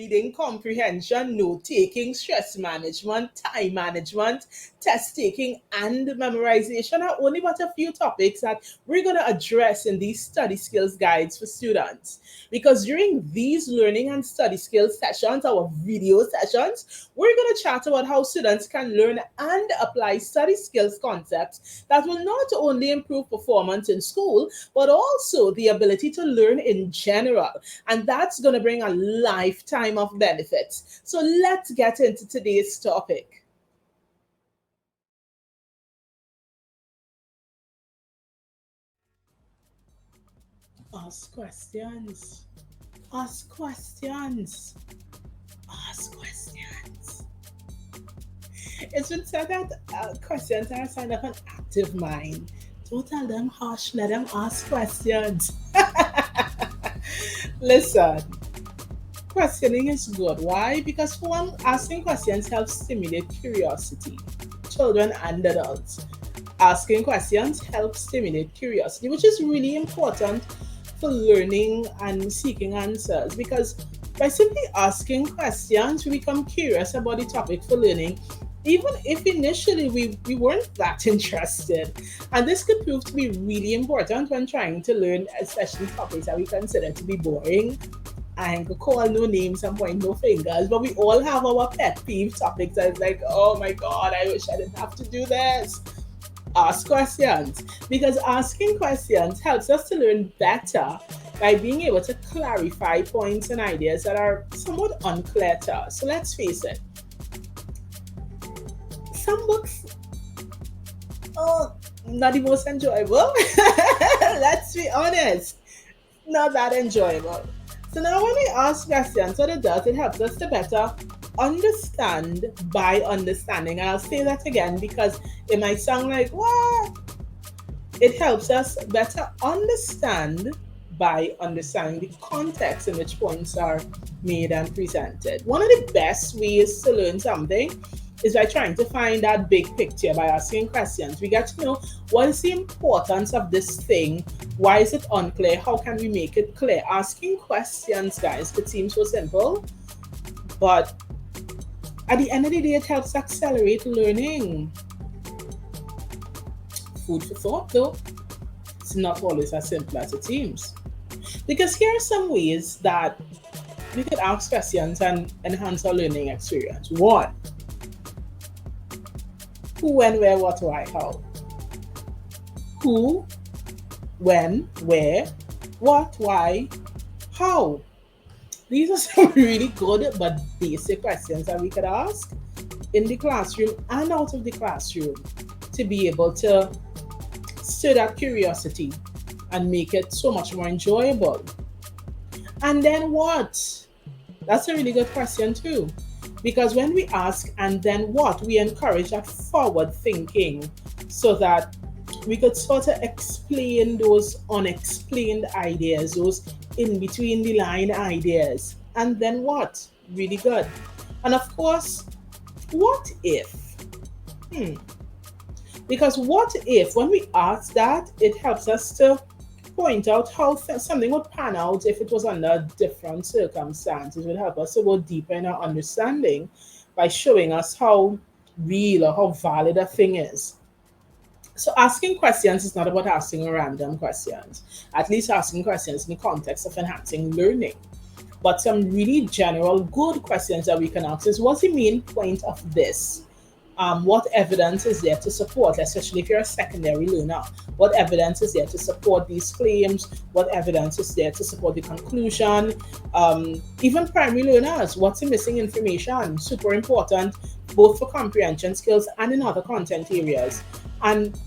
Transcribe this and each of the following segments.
reading comprehension, note taking, stress management, time management, test taking, and memorization are only but a few topics that we're going to address in these study skills guides for students. Because during these learning and study skills sessions, our video sessions, we're going to chat about how students can learn and apply study skills concepts that will not only improve performance in school, but also the ability to learn in general. And that's going to bring a lifetime of benefits. So let's get into today's topic. Ask questions. Ask questions. Ask questions. It's been said that questions are a sign of an active mind. Don't tell them hush, let them ask questions. Listen, questioning is good. Why? Because for one, asking questions helps stimulate curiosity. Children and adults. Asking questions helps stimulate curiosity, which is really important for learning and seeking answers. Because by simply asking questions, we become curious about the topic for learning, even if initially we weren't that interested. And this could prove to be really important when trying to learn, especially topics that we consider to be boring. I could call no names and point no fingers, but we all have our pet peeve topics that's like, oh my God, I wish I didn't have to do this. Ask questions, because asking questions helps us to learn better by being able to clarify points and ideas that are somewhat unclear to us. So let's face it, some books, oh, not the most enjoyable. Let's be honest, not that enjoyable. So now when we ask questions, what it does, it helps us to better understand by understanding. And I'll say that again because it might sound like, what? It helps us better understand by understanding the context in which points are made and presented. One of the best ways to learn something is by trying to find that big picture by asking questions. We get to know what is the importance of this thing, why is it unclear, how can we make it clear. Asking questions, guys, could seem so simple, but at the end of the day, it helps accelerate learning. Food for thought, though. It's not always as simple as it seems. Because here are some ways that we could ask questions and enhance our learning experience. One, who, when, where, what, why, how. Who, when, where, what, why, how. These are some really good but basic questions that we could ask in the classroom and out of the classroom to be able to stir that curiosity and make it so much more enjoyable. And then what? That's a really good question too. Because when we ask and then what, we encourage that forward thinking so that we could sort of explain those unexplained ideas, those in between the line ideas. And then what? Really good. And of course, what if? Because what if, when we ask that, it helps us to point out how something would pan out if it was under different circumstances. It would help us to go deeper in our understanding by showing us how real or how valid a thing is. So asking questions is not about asking random questions, at least asking questions in the context of enhancing learning. But some really general good questions that we can ask is, what's the main point of this? What evidence is there to support, especially if you're a secondary learner? What evidence is there to support these claims? What evidence is there to support the conclusion? Even primary learners, what's the missing information? Super important, both for comprehension skills and in other content areas. And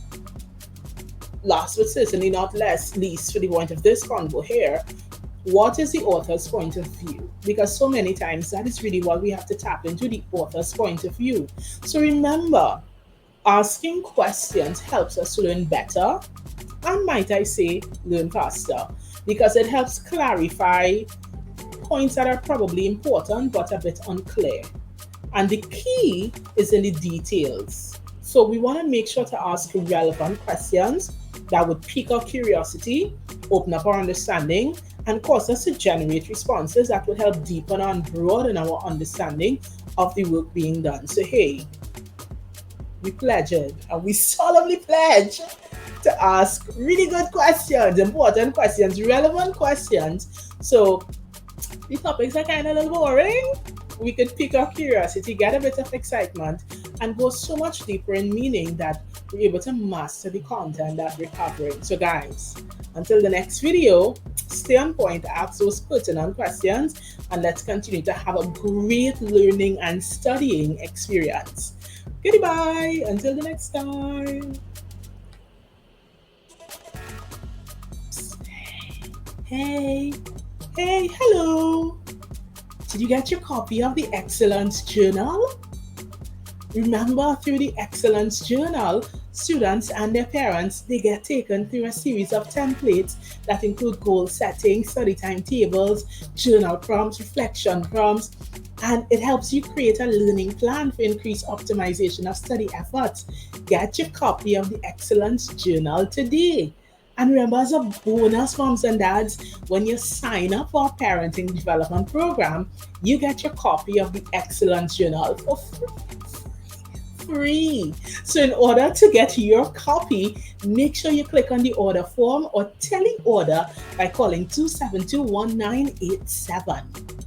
last but certainly not least for the point of this convo here, what is the author's point of view? Because so many times that is really what we have to tap into, the author's point of view. So remember, asking questions helps us to learn better and, might I say, learn faster, because it helps clarify points that are probably important but a bit unclear. And the key is in the details. So we want to make sure to ask relevant questions that would pique our curiosity, open up our understanding, and cause us to generate responses that would help deepen and broaden our understanding of the work being done. So, hey, we pledged and we solemnly pledge to ask really good questions, important questions, relevant questions. So, the topics are kind of a little boring. We could pick our curiosity, get a bit of excitement, and go so much deeper in meaning that we're able to master the content that we're covering. So, guys, until the next video, stay on point, ask those pertinent questions, and let's continue to have a great learning and studying experience. Goodbye, until the next time. Hey, hey, hello. Did you get your copy of the Excellence Journal? Remember, through the Excellence Journal, students and their parents, they get taken through a series of templates that include goal setting, study timetables, journal prompts, reflection prompts, and it helps you create a learning plan for increased optimization of study efforts. Get your copy of the Excellence Journal today. And remember, as a bonus, moms and dads, when you sign up for our parenting development program, you get your copy of the Excellence Journal for free. So in order to get your copy, make sure you click on the order form or teleorder by calling 272-1987.